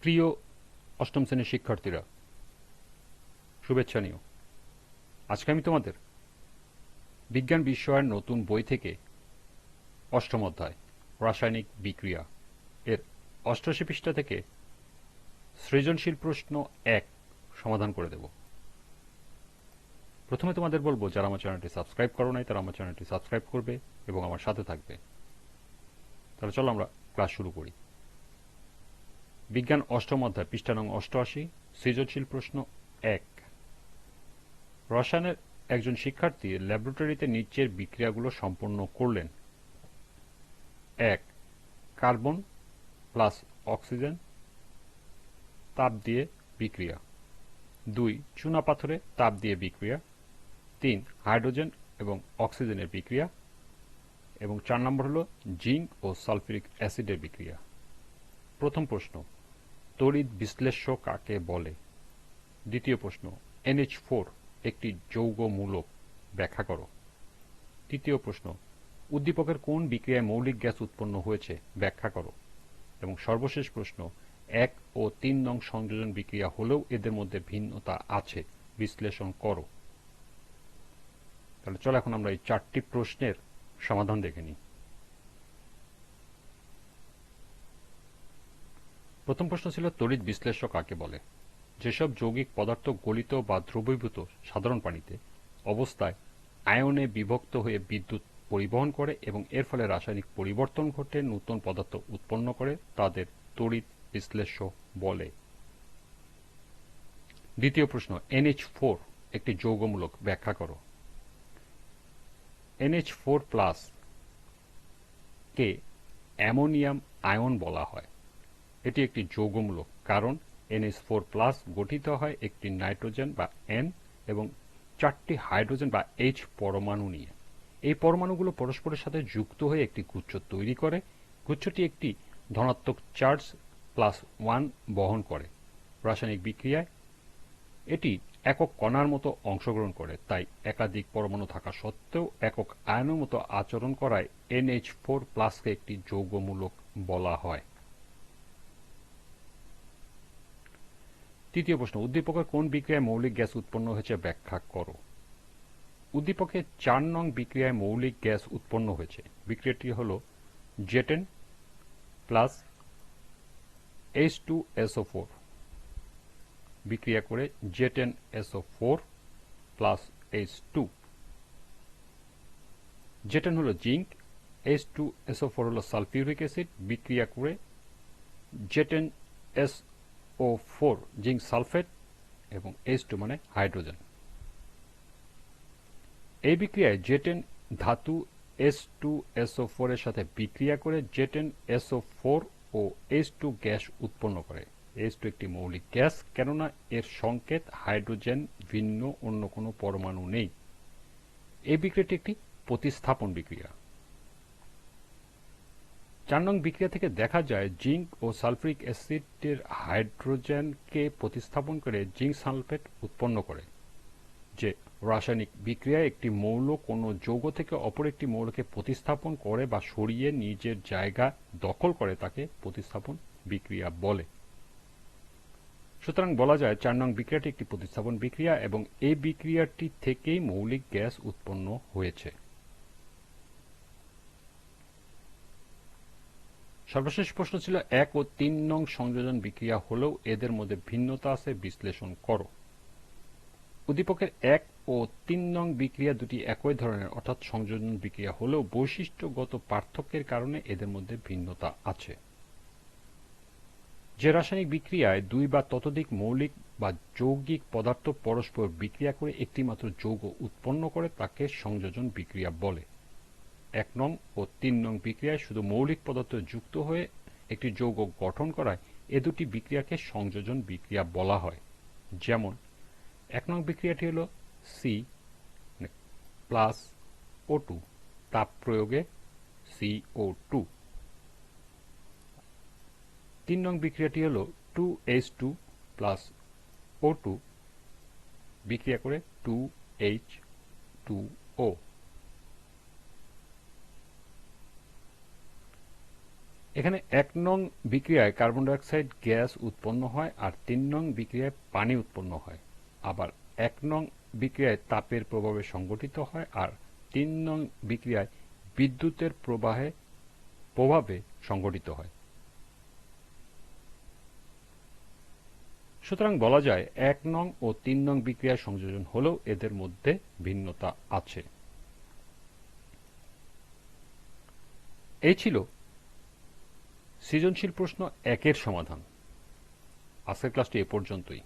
প্রিয় অষ্টম শ্রেণীর শিক্ষার্থীরা, শুভেচ্ছা নিও। আজকে আমি তোমাদের বিজ্ঞান বিষয়ের নতুন বই থেকে অষ্টম অধ্যায় রাসায়নিক বিক্রিয়া এর ৮৮ পৃষ্ঠা থেকে সৃজনশীল প্রশ্ন ১ সমাধান করে দেব। প্রথমে তোমাদের বলবো, যারা আমার চ্যানেলটি সাবস্ক্রাইব করো নাই তারা আমার চ্যানেলটি সাবস্ক্রাইব করবে এবং আমার সাথে থাকবে। তাহলে চলো আমরা ক্লাস শুরু করি। বিজ্ঞান অষ্টম অধ্যায় পৃষ্ঠা নং ৮৮, সৃজনশীল প্রশ্ন ১। রসায়নের একজন শিক্ষার্থী ল্যাবরেটরিতে নিচের বিক্রিয়াগুলো সম্পন্ন করলেন। ১. কার্বন প্লাস অক্সিজেন তাপ দিয়ে বিক্রিয়া। ২. চুনাপাথরে তাপ দিয়ে বিক্রিয়া। ৩. হাইড্রোজেন এবং অক্সিজেনের বিক্রিয়া। এবং ৪ নম্বর হলো জিঙ্ক ও সালফিউরিক অ্যাসিডের বিক্রিয়া। প্রথম প্রশ্ন, তড়িৎ বিশ্লেষ্য কাকে বলে? দ্বিতীয় প্রশ্ন, NH4 একটি যৌগমূলক, ব্যাখ্যা করো। তৃতীয় প্রশ্ন, উদ্দীপকের কোন বিক্রিয়ায় মৌলিক গ্যাস উৎপন্ন হয়েছে, ব্যাখ্যা করো। এবং সর্বশেষ প্রশ্ন, ১ ও ৩ নং সংযোজন বিক্রিয়া হলেও এদের মধ্যে ভিন্নতা আছে, বিশ্লেষণ করো। তাহলে চলো এখন আমরা এই ৪টি প্রশ্নের সমাধান দেখে নিই। প্রথম প্রশ্ন ছিল তড়িৎ বিশ্লেষ্য কাকে বলে? যেসব যৌগিক পদার্থ গলিত বা দ্রবীভূত সাধারণ পানিতে অবস্থায় আয়নে বিভক্ত হয়ে বিদ্যুৎ পরিবহন করে এবং এর ফলে রাসায়নিক পরিবর্তন ঘটে নতুন পদার্থ উৎপন্ন করে, তাদের তড়িৎ বিশ্লেষ্য বলে। দ্বিতীয় প্রশ্ন, NH4 একটি যৌগমূলক, ব্যাখ্যা করো। NH4+ কে অ্যামোনিয়াম আয়ন বলা হয়। এটি একটি যৌগমূলক কারণ NH4+ গঠিত হয় একটি নাইট্রোজেন বা N এবং 4টি হাইড্রোজেন বা H পরমাণু নিয়ে। এই পরমাণুগুলো পরস্পরের সাথে যুক্ত হয়ে একটি গুচ্ছ তৈরি করে। গুচ্ছটি একটি ধনাত্মক চার্জ +1 বহন করে। রাসায়নিক বিক্রিয়ায় এটি একক কণার মতো অংশগ্রহণ করে, তাই একাধিক পরমাণু থাকা সত্ত্বেও একক আয়নের মতো আচরণ করায় NH4+ কে একটি যৌগমূলক বলা হয়। তৃতীয় প্রশ্ন, উদ্দীপকের কোন বিক্রিয়ায় মৌলিক গ্যাস উৎপন্ন হয়েছে, ব্যাখ্যা করো। উদ্দীপকের ৪ নং বিক্রিয়ায় মৌলিক গ্যাস উৎপন্ন হয়েছে। বিক্রিয়াটি হল জেটেন প্লাস H2SO4 বিক্রিয়া করে জেটেন SO4 প্লাস H2। জেটেন হলো জিঙ্ক, H2SO4 হলো সালফিউরিক অ্যাসিড, বিক্রিয়া করে জেটেন SO4 জিঙ্ক সালফেট এবং H2 মানে হাইড্রোজেন। এই বিক্রিয়ায় জেটেন ধাতু H2SO4 এর সাথে বিক্রিয়া করে জেটেন SO4 ও H2 গ্যাস উৎপন্ন করে। H2 একটি মৌলিক গ্যাস, কেননা এর সংকেত হাইড্রোজেন ভিন্ন অন্য কোনো পরমাণু নেই। এই বিক্রিয়াটি একটি প্রতিস্থাপন বিক্রিয়া। ৪ নং বিক্রিয়া থেকে দেখা যায় জিঙ্ক ও সালফিউরিক অ্যাসিডের হাইড্রোজেনকে প্রতিস্থাপন করে জিঙ্ক সালফেট উৎপন্ন করে। যে রাসায়নিক বিক্রিয়ায় একটি মৌল কোনো যৌগ থেকে অপর একটি মৌলকে প্রতিস্থাপন করে বা সরিয়ে নিজের জায়গা দখল করে তাকে প্রতিস্থাপন বিক্রিয়া বলে। সুতরাং বলা যায় ৪ নং বিক্রিয়াটি একটি প্রতিস্থাপন বিক্রিয়া এবং এই বিক্রিয়াটি থেকেই মৌলিক গ্যাস উৎপন্ন হয়েছে। সর্বশেষ প্রশ্ন ছিল ১ ও ৩ নং সংযোজন বিক্রিয়া হলেও এদের মধ্যে ভিন্নতা আছে, বিশ্লেষণ করো। উদ্দীপকের ১ ও ৩ নং বিক্রিয়া দুটি একই ধরনের অর্থাৎ সংযোজন বিক্রিয়া হলেও বৈশিষ্ট্যগত পার্থক্যের কারণে এদের মধ্যে ভিন্নতা আছে। যে রাসায়নিক বিক্রিয়ায় ২ বা ততোধিক মৌলিক বা যৌগিক পদার্থ পরস্পর বিক্রিয়া করে একটিমাত্র যৌগ উৎপন্ন করে তাকে সংযোজন বিক্রিয়া বলে। ১ নং ও ৩ নং বিক্রিয়ায় শুধু মৌলিক পদার্থ যুক্ত হয়ে একটি যৌগ গঠন করায় এ দুটি বিক্রিয়াকে সংযোজন বিক্রিয়া বলা হয়। যেমন ১ নং বিক্রিয়াটি হল C+O2 তাপ প্রয়োগে CO2। ৩ নং বিক্রিয়াটি হল 2H2+O2 বিক্রিয়া করে 2H2O। এখানে 1 নং বিক্রিয়ায় কার্বন ডাই অক্সাইড গ্যাস উৎপন্ন হয় আর 3 নং বিক্রিয়ায় পানি উৎপন্ন হয়। আবার 1 নং বিক্রিয়ায় তাপের প্রভাবে সংঘটিত হয় আর 3 নং বিক্রিয়ায় বিদ্যুতের প্রভাবে সংঘটিত হয়। সুতরাং বলা যায় 1 নং ও 3 নং বিক্রিয়ায় সংযোজন হলেও এদের মধ্যে ভিন্নতা আছে। এই ছিল সৃজনশীল প্রশ্ন 1 এর সমাধান। আজকের ক্লাসটি এ পর্যন্তই।